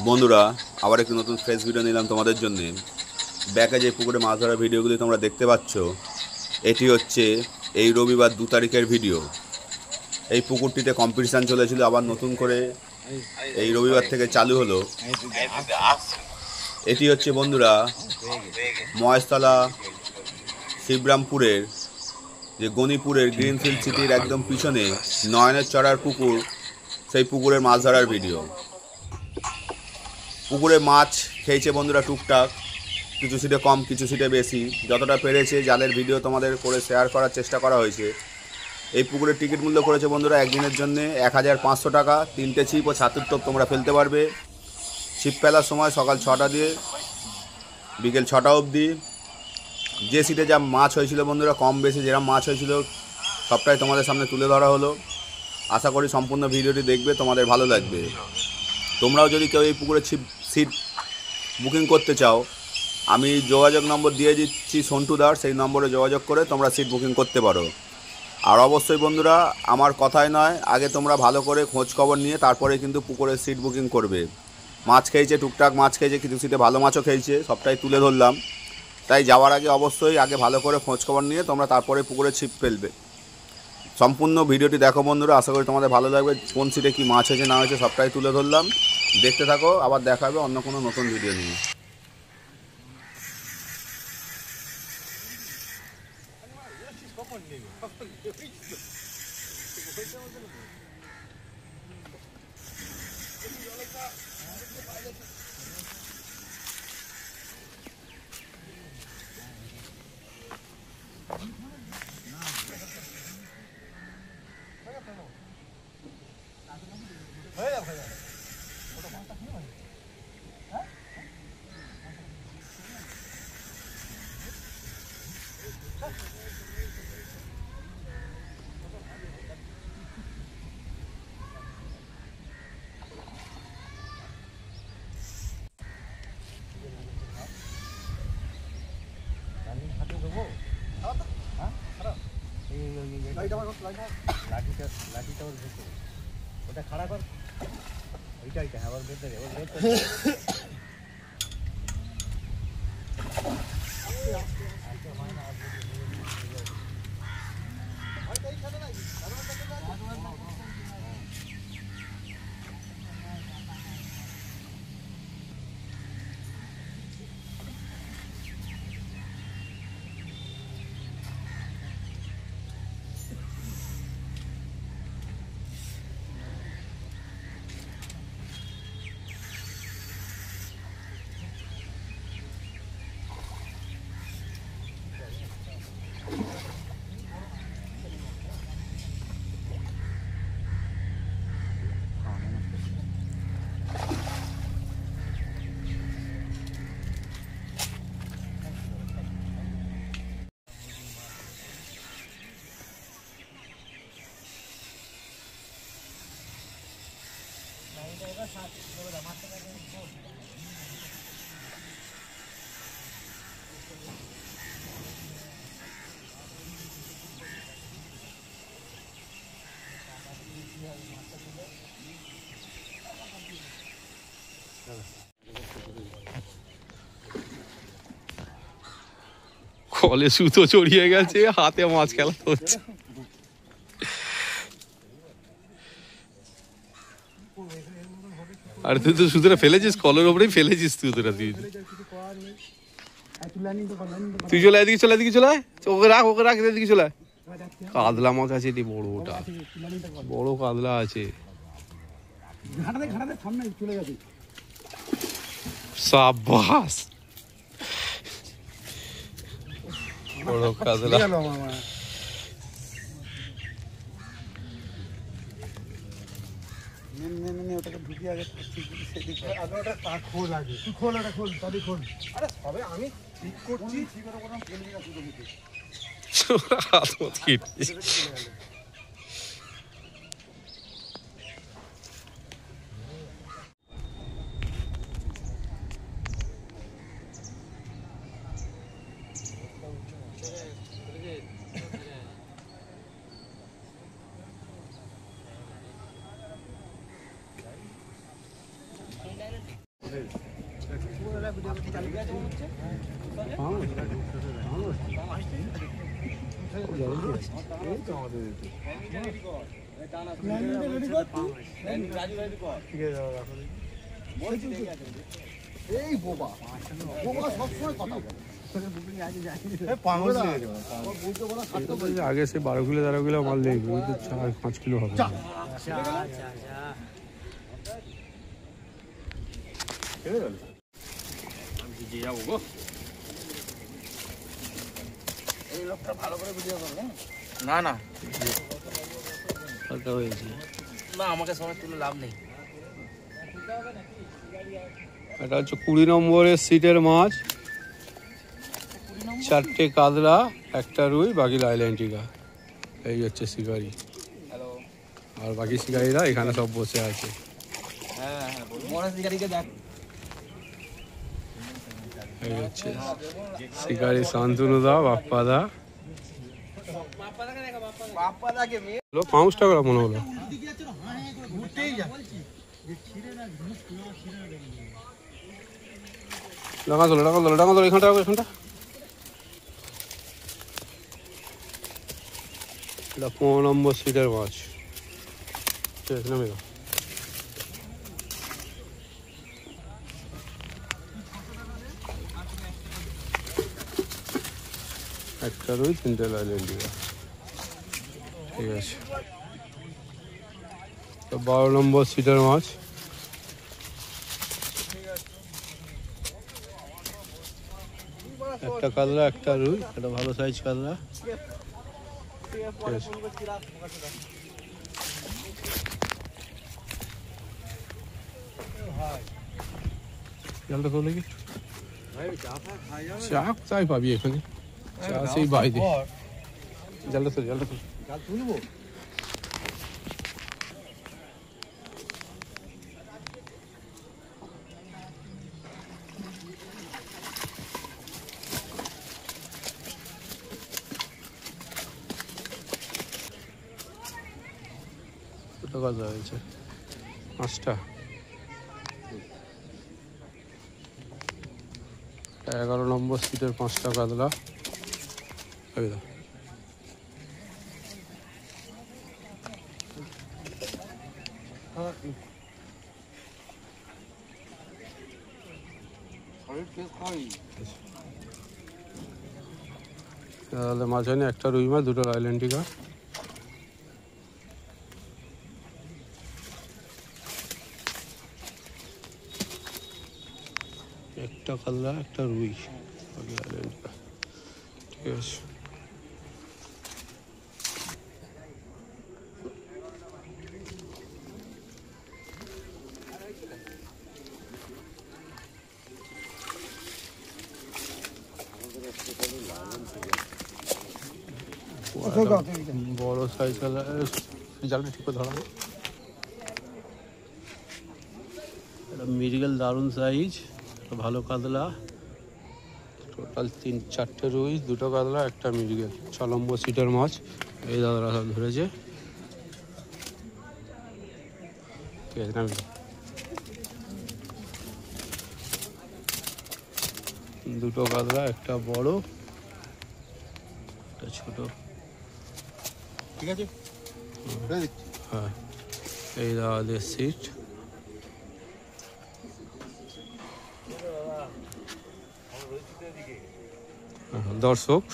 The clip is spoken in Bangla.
বন্ধুরা, আবার একটি নতুন ফ্রেশ ভিডিও নিলাম তোমাদের জন্য। ব্যাকে যে পুকুরে মাছ ধরার ভিডিওগুলি তোমরা দেখতে পাচ্ছ, এটি হচ্ছে এই রবিবার 2 তারিখের ভিডিও। এই পুকুরটিতে কম্পিটিশান চলেছিল, আবার নতুন করে এই রবিবার থেকে চালু হলো। এটি হচ্ছে বন্ধুরা মহেশতলা শিবরামপুরের যে গণিপুরের গ্রিনফিল্ড সিটির একদম পিছনে নয়নের চড়ার পুকুর, সেই পুকুরের মাছ ধরার ভিডিও। পুকুরে মাছ খেয়েছে বন্ধুরা টুকটাক, কিছু সিটে কম কিছু সিটে বেশি, যতটা পেরেছে জালের ভিডিও তোমাদের করে শেয়ার করার চেষ্টা করা হয়েছে। এই পুকুরের টিকিট মূল্য করেছে বন্ধুরা একদিনের জন্য 1500 টাকা। 3টে ছিপ ও ছাতুর টোপ তোমরা ফেলতে পারবে। ছিপ ফেলার সময় সকাল 6টা দিয়ে বিকেল 6টা অবধি। যে সিটে যা মাছ হয়েছিল বন্ধুরা, কম বেশি যেরকম মাছ হয়েছিল সবটাই তোমাদের সামনে তুলে ধরা হলো। আশা করি সম্পূর্ণ ভিডিওটি দেখবে, তোমাদের ভালো লাগবে। তোমরাও যদি কেউ এই পুকুরে সিট বুকিং করতে চাও, আমি যোগাযোগ নম্বর দিয়ে দিচ্ছি সন্টুদার, সেই নম্বরে যোগাযোগ করে তোমরা সিট বুকিং করতে পারো। আর অবশ্যই বন্ধুরা, আমার কথাই নয়, আগে তোমরা ভালো করে খোঁজ খবর নিয়ে তারপরে কিন্তু পুকুরের সিট বুকিং করবে। মাছ খেয়েছে টুকটাক, মাছ খেয়েছে কিছু সিটে ভালো মাছও খেয়েছে, সবটাই তুলে ধরলাম। তাই যাওয়ার আগে অবশ্যই আগে ভালো করে খোঁজ খবর নিয়ে তোমরা তারপরে পুকুরে ছিপ ফেলবে। সম্পূর্ণ ভিডিওটি দেখো বন্ধুরা, আশা করি তোমাদের ভালো লাগবে। কোন সিটে কী মাছ হয়েছে না হয়েছে সবটাই তুলে ধরলাম। দেখতে থাকো, আবার দেখা হবে অন্য কোনো নতুন ভিডিও নিয়ে। ওটা খাড়া কর, ওইটাই আবার ভেতরে কলে সুতো চড়িয়ে গেছে, হাতে মাছ খেলা হচ্ছে। আর তুই তো সুতোটা ফেলেছিস, কলের ওপরেই ফেলেছিস সুতোটা। তুই চলে এদিকে, চলে এদিকে, চলে ওকে রাখ, ওকে রাখ, এদিকে চলে। কাতলা মাছ আছে এটি, বড় ওটা বড় কাতলা আছে। সাবাস, বড় কাতলা। ওটাকে ঢুকিয়ে আগে খোল আগে, তুই খোল, ওটা খোল, তবে খোল। আরে সবে আমি ঠিক করছি, ঠিক করে বললাম ফেলবি না শুধু মুখে। হাত মত কেটে Indirectly. এই বোবা বোবা সবসময় কথা বলে आगे से 12 किलो 13 किलो माल लेगी, वो तो 4-5 किलो होगा। না না না আমাকে সময় তুলে লাভ নেই। এটা হচ্ছে 20 নম্বরের সিটের মাছ, 4টে কাতলা, একটা রুই, বাকি লাইল্যান্টিকা। এই হচ্ছে শিকারি, আর বাকি শিকারিরা এখানে সব বসে আছে। এই হচ্ছে শিকারি শান্তনুদা, বাপ্পাদা। পাউচটা করা মনে হলো। ডাঙা তোলো, ডাঙা তোলো, ডাঙা তোলো, এখানটা এখানটা। এটা 15 নম্বর সিটের মাছ। ঠিক আছে, নামে দাও। একটা রুই, 3টে লাইল্যান্টিকা। ঠিক আছে, 12 নম্বর সিটের মাছ। একটা কাতলা, একটা রুই, একটা ভালো সাইজ কাতলা। জলটা তোলে কি চা চাই পাবি এখানে, চা সেই বাইরে। জলটা তোল, জলটা তোল। তুলবো কত কাতলা হয়েছে? 5টা। 11 নম্বর সিটের 5টা কাতলা। এই দাও। তাহলে মাঝখানে একটা রুই মাছ, 2টো লাইল্যান্টিকা। একটা কাতলা, একটা রুই, বাকি লাইল্যান্টিকা। ঠিক আছে, বড় সাইজ কাতলা। জালটা ঠিক করে ধরা। এটা মিরগেল, দারুণ সাইজ, ভালো কাতলা। টোটাল 4টে রুই, 2টো কাতলা, একটা মিরগেল। 6 নম্বর সিটের মাছ। এই দাদারা সব ধরেছে। ঠিক আছে, নামি দাও। 2টো কাতলা, একটা বড়, একটা ছোট। ঠিক আছে, হ্যাঁ, এই দাদাদের সিট। দর্শক